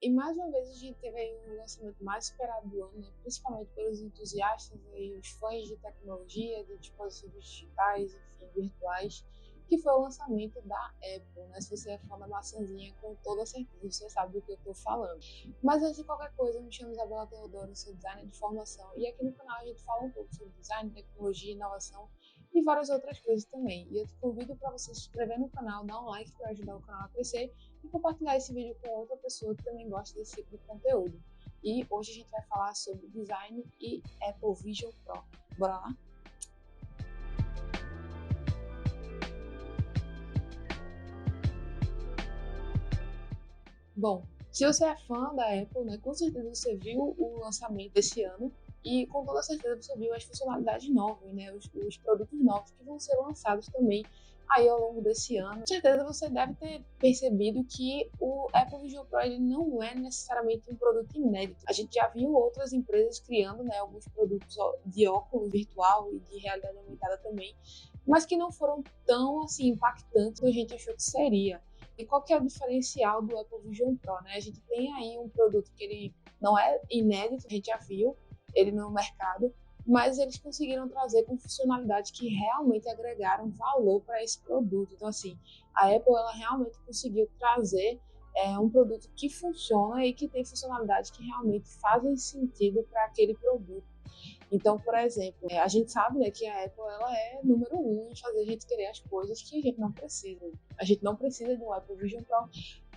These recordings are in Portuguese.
E mais uma vez a gente teve aí um lançamento mais esperado do ano, né? Principalmente pelos entusiastas e os fãs de tecnologia, de dispositivos digitais, enfim, virtuais, que foi o lançamento da Apple, né? Se você é fã da maçãzinha, com toda certeza você sabe do que eu estou falando. Mas antes de qualquer coisa, me chamo Isabela Teodoro, sou designer de formação, e aqui no canal a gente fala um pouco sobre design, tecnologia, inovação e várias outras coisas também. E eu te convido para você se inscrever no canal, dar um like para ajudar o canal a crescer e compartilhar esse vídeo com outra pessoa que também gosta desse tipo de conteúdo. E hoje a gente vai falar sobre design e Apple Vision Pro. Bora lá? Bom, se você é fã da Apple, né, com certeza você viu o lançamento desse ano e com toda certeza você viu as funcionalidades novas, né, os produtos novos que vão ser lançados também aí ao longo desse ano. Com certeza você deve ter percebido que o Apple Vision Pro ele não é necessariamente um produto inédito. A gente já viu outras empresas criando, né, alguns produtos de óculos virtual e de realidade aumentada também, mas que não foram tão assim impactantes como a gente achou que seria. E qual que é o diferencial do Apple Vision Pro, né? A gente tem aí um produto que ele não é inédito, a gente já viu ele no mercado, mas eles conseguiram trazer com funcionalidades que realmente agregaram valor para esse produto. Então, assim, a Apple ela realmente conseguiu trazer um produto que funciona e que tem funcionalidades que realmente fazem sentido para aquele produto. Então, por exemplo, a gente sabe, né, que a Apple ela é número um em fazer a gente querer as coisas que a gente não precisa. A gente não precisa de um Apple Vision Pro,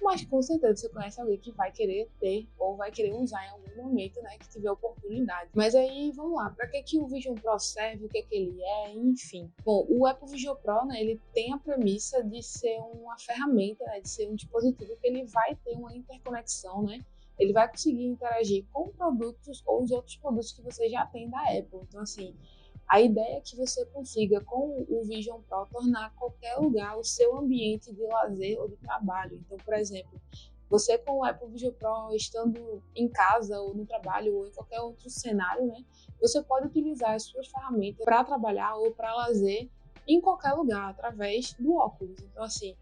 mas com certeza você conhece alguém que vai querer ter ou vai querer usar em algum momento, né, que tiver oportunidade. Mas aí, vamos lá, para que o Vision Pro serve, o que ele é, enfim. Bom, o Apple Vision Pro, né, ele tem a premissa de ser uma ferramenta, né, de ser um dispositivo que ele vai ter uma interconexão, né, ele vai conseguir interagir com produtos ou os outros produtos que você já tem da Apple. Então, assim, a ideia é que você consiga, com o Vision Pro, tornar qualquer lugar o seu ambiente de lazer ou de trabalho. Então, por exemplo, você com o Apple Vision Pro, estando em casa ou no trabalho ou em qualquer outro cenário, né, você pode utilizar as suas ferramentas para trabalhar ou para lazer em qualquer lugar, através do óculos. Então, assim,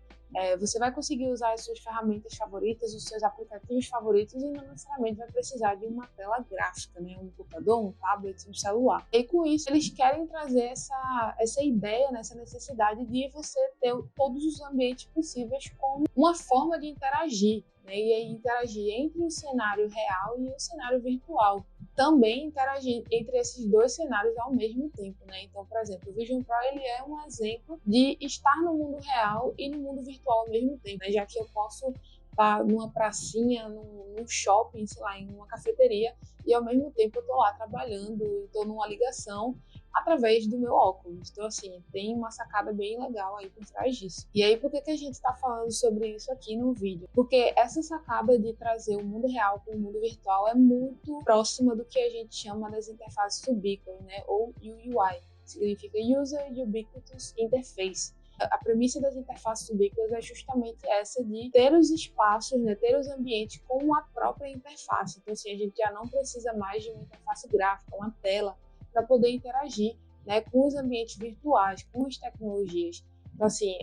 você vai conseguir usar as suas ferramentas favoritas, os seus aplicativos favoritos e não necessariamente vai precisar de uma tela gráfica, né? Um computador, um tablet, um celular. E com isso, eles querem trazer essa ideia, né? Essa necessidade de você ter todos os ambientes possíveis como uma forma de interagir, né? E aí interagir entre o cenário real e o cenário virtual. Também interagir entre esses dois cenários ao mesmo tempo, né? Então, por exemplo, o Vision Pro ele é um exemplo de estar no mundo real e no mundo virtual ao mesmo tempo, né? Já que eu posso estar numa pracinha, num shopping, sei lá, em uma cafeteria e ao mesmo tempo eu estou lá trabalhando, estou numa ligação através do meu óculos. Então, assim, tem uma sacada bem legal aí por trás disso. E aí, por que a gente está falando sobre isso aqui no vídeo? Porque essa sacada de trazer o mundo real para o mundo virtual é muito próxima do que a gente chama das interfaces ubíquas, né? Ou UI, significa User Ubiquitous Interface. A premissa das interfaces ubíquas é justamente essa de ter os espaços, né, ter os ambientes com a própria interface. Então, assim, a gente já não precisa mais de uma interface gráfica, uma tela, para poder interagir, né, com os ambientes virtuais, com as tecnologias. Então, assim,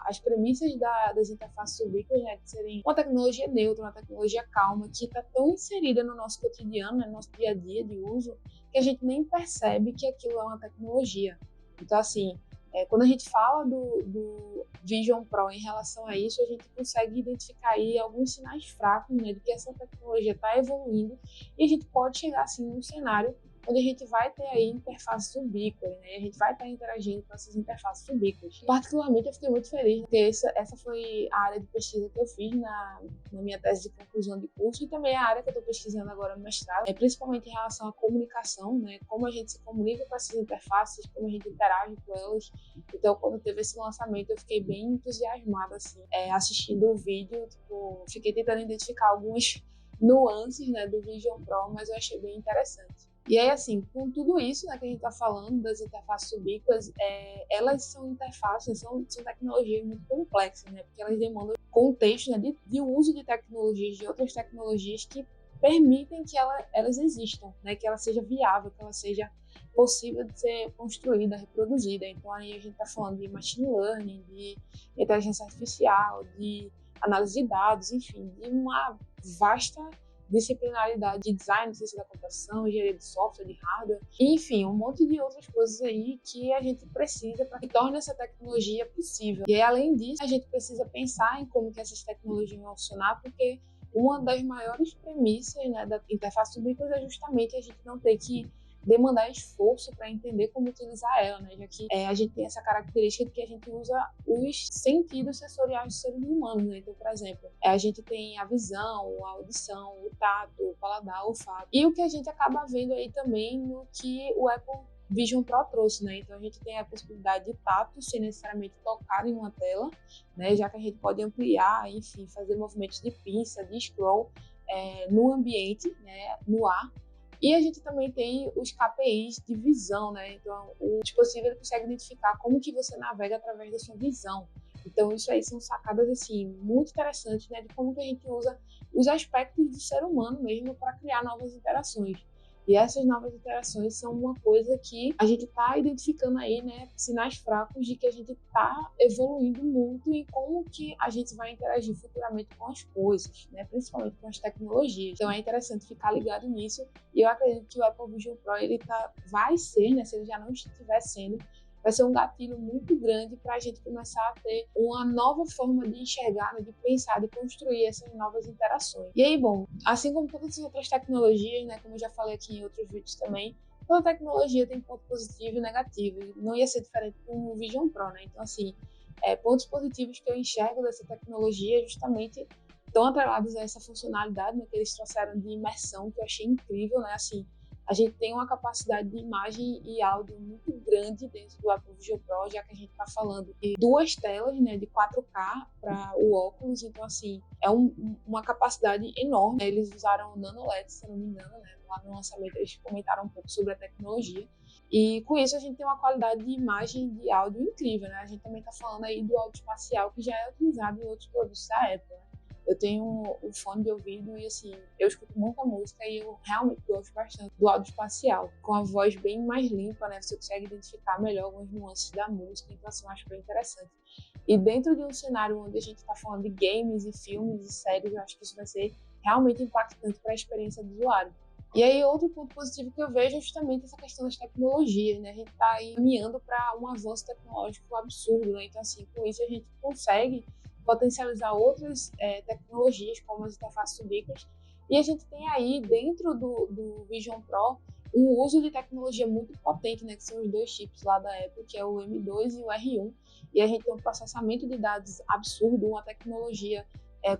as premissas das interfaces ubíquas, né, de serem uma tecnologia neutra, uma tecnologia calma, que está tão inserida no nosso cotidiano, né, no nosso dia a dia de uso, que a gente nem percebe que aquilo é uma tecnologia. Então, assim, quando a gente fala do Vision Pro em relação a isso, a gente consegue identificar aí alguns sinais fracos, né, de que essa tecnologia está evoluindo e a gente pode chegar assim num cenário onde a gente vai ter aí interfaces ubíquas, né? A gente vai estar interagindo com essas interfaces ubíquas. Particularmente, eu fiquei muito feliz, porque essa foi a área de pesquisa que eu fiz na minha tese de conclusão de curso e também a área que eu estou pesquisando agora no mestrado, principalmente em relação à comunicação, né? Como a gente se comunica com essas interfaces, como a gente interage com elas. Então, quando teve esse lançamento, eu fiquei bem entusiasmada, assim, assistindo o vídeo, tipo, fiquei tentando identificar algumas nuances, né, do Vision Pro, mas eu achei bem interessante. E aí, assim, com tudo isso, né, que a gente está falando das interfaces ubíquas, elas são interfaces, são tecnologias muito complexas, né, porque elas demandam contexto, né, de uso de tecnologias, de outras tecnologias que permitem que elas existam, né, que ela seja viável, que ela seja possível de ser construída, reproduzida. Então, aí a gente está falando de machine learning, de inteligência artificial, de análise de dados, enfim, de uma vasta disciplinaridade de design, ciência da computação, engenharia de software, de hardware, enfim, um monte de outras coisas aí que a gente precisa para que torne essa tecnologia possível. E aí, além disso, a gente precisa pensar em como que essas tecnologias vão funcionar, porque uma das maiores premissas, né, da interface ubíqua é justamente a gente não ter que demandar esforço para entender como utilizar ela, né? Já que a gente tem essa característica de que a gente usa os sentidos sensoriais dos seres humanos, né? Então, por exemplo, a gente tem a visão, a audição, o tato, o paladar, o olfato. E o que a gente acaba vendo aí também no que o Apple Vision Pro trouxe, né? Então a gente tem a possibilidade de tato sem necessariamente tocar em uma tela, né? Já que a gente pode ampliar, enfim, fazer movimentos de pinça, de scroll no ambiente, né? No ar. E a gente também tem os KPIs de visão, né? Então, o dispositivo ele consegue identificar como que você navega através da sua visão. Então, isso aí são sacadas, assim, muito interessantes, né? De como que a gente usa os aspectos do ser humano mesmo para criar novas interações. E essas novas interações são uma coisa que a gente está identificando aí, né, sinais fracos de que a gente está evoluindo muito em como que a gente vai interagir futuramente com as coisas, né, principalmente com as tecnologias. Então é interessante ficar ligado nisso e eu acredito que o Apple Vision Pro vai ser, né, se ele já não estiver sendo, vai ser um gatilho muito grande para a gente começar a ter uma nova forma de enxergar, né, de pensar, de construir essas novas interações. E aí, bom, assim como todas as outras tecnologias, né, como eu já falei aqui em outros vídeos também, toda tecnologia tem ponto positivo e negativo. Não ia ser diferente com o Vision Pro, né? Então, assim, pontos positivos que eu enxergo dessa tecnologia justamente estão atrelados a essa funcionalidade, né, que eles trouxeram de imersão, que eu achei incrível, né? Assim, a gente tem uma capacidade de imagem e áudio muito grande dentro do Apple Vision Pro, já que a gente está falando de duas telas, né, de 4K para o óculos, então assim, é uma capacidade enorme. Eles usaram o Nano LED, se eu não me engano, né, lá no lançamento eles comentaram um pouco sobre a tecnologia, e com isso a gente tem uma qualidade de imagem e de áudio incrível, né, a gente também está falando aí do áudio espacial, que já é utilizado em outros produtos da Apple, né? Eu tenho um fone de ouvido e, assim, eu escuto muita música e eu realmente gosto bastante do áudio espacial. Com a voz bem mais limpa, né? Você consegue identificar melhor algumas nuances da música, então, assim, eu acho bem interessante. E dentro de um cenário onde a gente está falando de games e filmes e séries, eu acho que isso vai ser realmente impactante para a experiência do usuário. E aí, outro ponto positivo que eu vejo é justamente essa questão das tecnologias, né? A gente está aí caminhando para um avanço tecnológico absurdo, né? Então, assim, com isso a gente consegue potencializar outras tecnologias, como as interfaces ubíquas. E a gente tem aí, dentro do Vision Pro, um uso de tecnologia muito potente, né, que são os dois chips lá da Apple, que é o M2 e o R1. E a gente tem um processamento de dados absurdo, uma tecnologia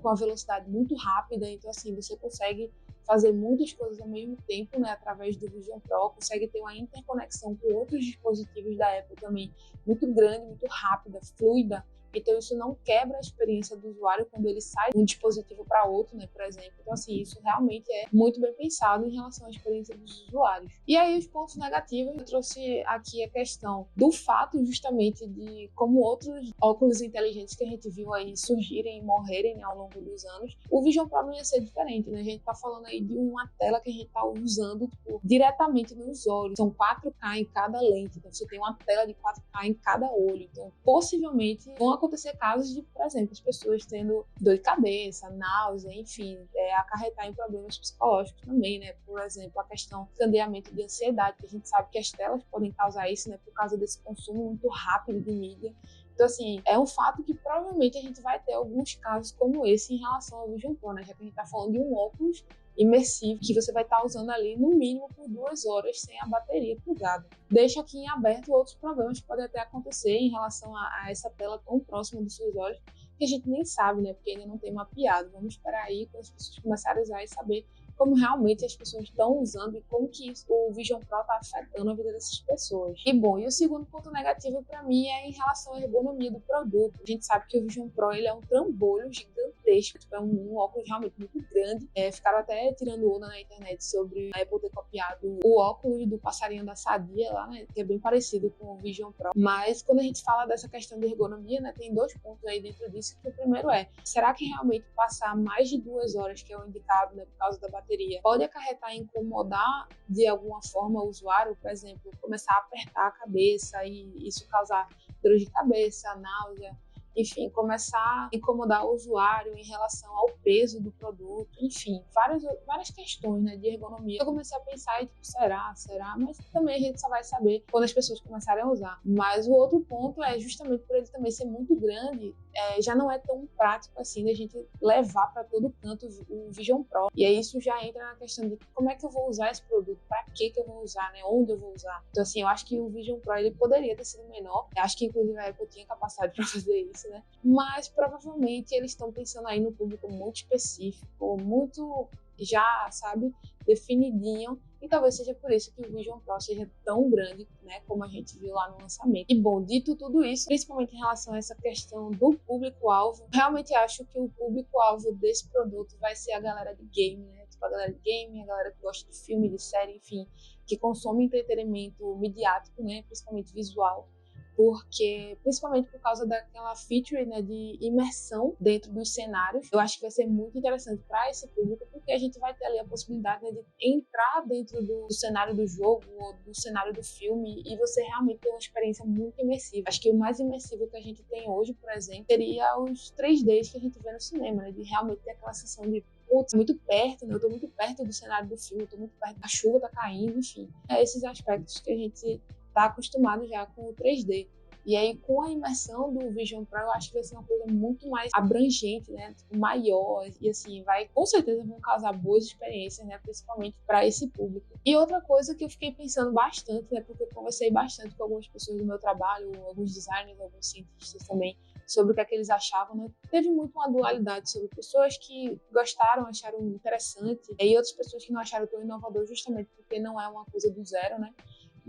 com a velocidade muito rápida. Então, assim, você consegue fazer muitas coisas ao mesmo tempo, né, através do Vision Pro, consegue ter uma interconexão com outros dispositivos da Apple também muito grande, muito rápida, fluida. Então, isso não quebra a experiência do usuário quando ele sai de um dispositivo para outro, né, por exemplo. Então, assim, isso realmente é muito bem pensado em relação à experiência dos usuários. E aí, os pontos negativos, eu trouxe aqui a questão do fato, justamente, de como outros óculos inteligentes que a gente viu aí surgirem e morrerem, né, ao longo dos anos, o Vision Pro não ia ser diferente, né? A gente tá falando aí de uma tela que a gente tá usando, tipo, diretamente nos olhos. São 4K em cada lente, então você tem uma tela de 4K em cada olho. Então, possivelmente, vão acontecer casos de, por exemplo, as pessoas tendo dor de cabeça, náusea, enfim, acarretar em problemas psicológicos também, né? Por exemplo, a questão do encadeamento de ansiedade, que a gente sabe que as telas podem causar isso, né? Por causa desse consumo muito rápido de mídia. Então, assim, é um fato que provavelmente a gente vai ter alguns casos como esse em relação ao Vision Pro, né? Já que a gente está falando de um óculos imersivo que você vai estar usando ali no mínimo por 2 horas sem a bateria plugada. Deixa aqui em aberto outros problemas que podem até acontecer em relação a essa tela tão próxima dos seus olhos, que a gente nem sabe, né? Porque ainda não tem mapeado. Vamos esperar aí quando as pessoas começarem a usar e saber como realmente as pessoas estão usando e como que o Vision Pro está afetando a vida dessas pessoas. E bom, e o segundo ponto negativo para mim é em relação à ergonomia do produto. A gente sabe que o Vision Pro ele é um trambolho gigantesco, tipo, é um óculos realmente muito grande. Ficaram até tirando onda na internet sobre a Apple ter copiado o óculos do passarinho da Sadia lá, né, que é bem parecido com o Vision Pro. Mas quando a gente fala dessa questão de ergonomia, né, tem 2 pontos aí dentro disso, que o primeiro será que realmente passar mais de 2 horas, que é o indicado, né, por causa da bateria, pode acarretar em incomodar de alguma forma o usuário, por exemplo, começar a apertar a cabeça e isso causar dor de cabeça, náusea, enfim, começar a incomodar o usuário em relação ao peso do produto, enfim, várias questões, né, de ergonomia. Eu comecei a pensar e tipo, será? Mas também a gente só vai saber quando as pessoas começarem a usar. Mas o outro ponto é justamente por ele também ser muito grande, já não é tão prático assim da gente levar para todo canto o Vision Pro. E aí isso já entra na questão de como é que eu vou usar esse produto, para que eu vou usar, né? Onde eu vou usar. Então assim, eu acho que o Vision Pro ele poderia ter sido menor. Eu acho que inclusive a Apple tinha capacidade para fazer isso, né? Mas provavelmente eles estão pensando aí no público muito específico, muito já, sabe, definidinho, e talvez seja por isso que o Vision Pro seja tão grande, né, como a gente viu lá no lançamento. E bom, dito tudo isso, principalmente em relação a essa questão do público-alvo, realmente acho que o público-alvo desse produto vai ser a galera de game, né, tipo a galera de game, a galera que gosta de filme, de série, enfim, que consome entretenimento midiático, né, principalmente visual, porque principalmente por causa daquela feature, né, de imersão dentro dos cenários. Eu acho que vai ser muito interessante para esse público, porque a gente vai ter ali a possibilidade, né, de entrar dentro do cenário do jogo ou do cenário do filme e você realmente ter uma experiência muito imersiva. Acho que o mais imersivo que a gente tem hoje, por exemplo, seria os 3Ds que a gente vê no cinema, né, de realmente ter aquela sensação de putz, muito perto, né? Eu tô muito perto do cenário do filme, eu tô muito perto da chuva, tá caindo, enfim. É esses aspectos que a gente tá acostumado já com o 3D. E aí, com a imersão do Vision Pro, eu acho que vai ser uma coisa muito mais abrangente, né? Tipo, maior. E assim, com certeza vão causar boas experiências, né? Principalmente para esse público. E outra coisa que eu fiquei pensando bastante, né? Porque eu conversei bastante com algumas pessoas do meu trabalho, alguns designers, alguns cientistas também, sobre o que é que eles achavam, né? Teve muito uma dualidade sobre pessoas que gostaram, acharam interessante, e outras pessoas que não acharam tão inovador, justamente porque não é uma coisa do zero, né?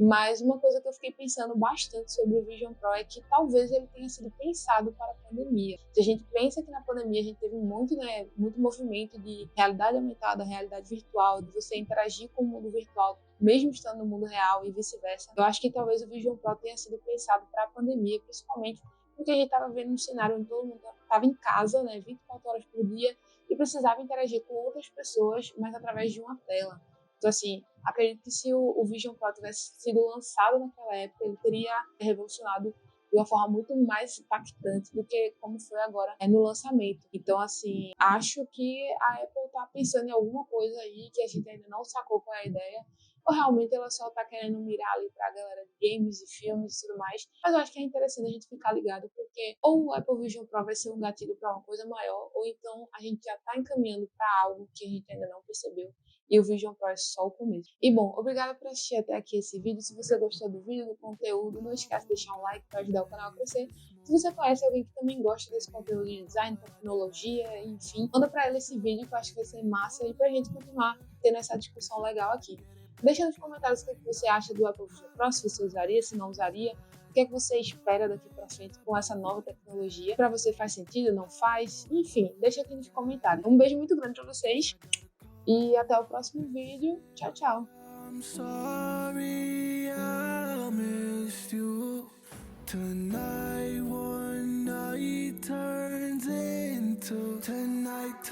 Mas uma coisa que eu fiquei pensando bastante sobre o Vision Pro é que talvez ele tenha sido pensado para a pandemia. Se a gente pensa que na pandemia a gente teve muito movimento de realidade aumentada, realidade virtual, de você interagir com o mundo virtual mesmo estando no mundo real e vice-versa, eu acho que talvez o Vision Pro tenha sido pensado para a pandemia, principalmente porque a gente estava vendo um cenário onde todo mundo estava em casa, né, 24 horas por dia, e precisava interagir com outras pessoas, mas através de uma tela. Então, assim, acredito que se o Vision Pro tivesse sido lançado naquela época, ele teria revolucionado de uma forma muito mais impactante do que como foi agora no lançamento. Então, assim, acho que a Apple está pensando em alguma coisa aí que a gente ainda não sacou qual é a ideia, ou realmente ela só está querendo mirar ali para a galera de games e filmes e tudo mais. Mas eu acho que é interessante a gente ficar ligado, porque ou o Apple Vision Pro vai ser um gatilho para uma coisa maior, ou então a gente já está encaminhando para algo que a gente ainda não percebeu. E o Vision Pro é só o começo. E bom, obrigada por assistir até aqui esse vídeo. Se você gostou do vídeo, do conteúdo, não esquece de deixar um like para ajudar o canal a crescer. Se você conhece alguém que também gosta desse conteúdo de design, tecnologia, enfim, manda para ele esse vídeo que eu acho que vai ser massa e pra gente continuar tendo essa discussão legal aqui. Deixa nos comentários o que você acha do Apple Vision Pro, se você usaria, se não usaria. O que é que você espera daqui para frente com essa nova tecnologia? Para você faz sentido, não faz? Enfim, deixa aqui nos comentários. Um beijo muito grande para vocês. E até o próximo vídeo. Tchau, tchau. I'm sorry I missed you. Tonight one night turns into tonight.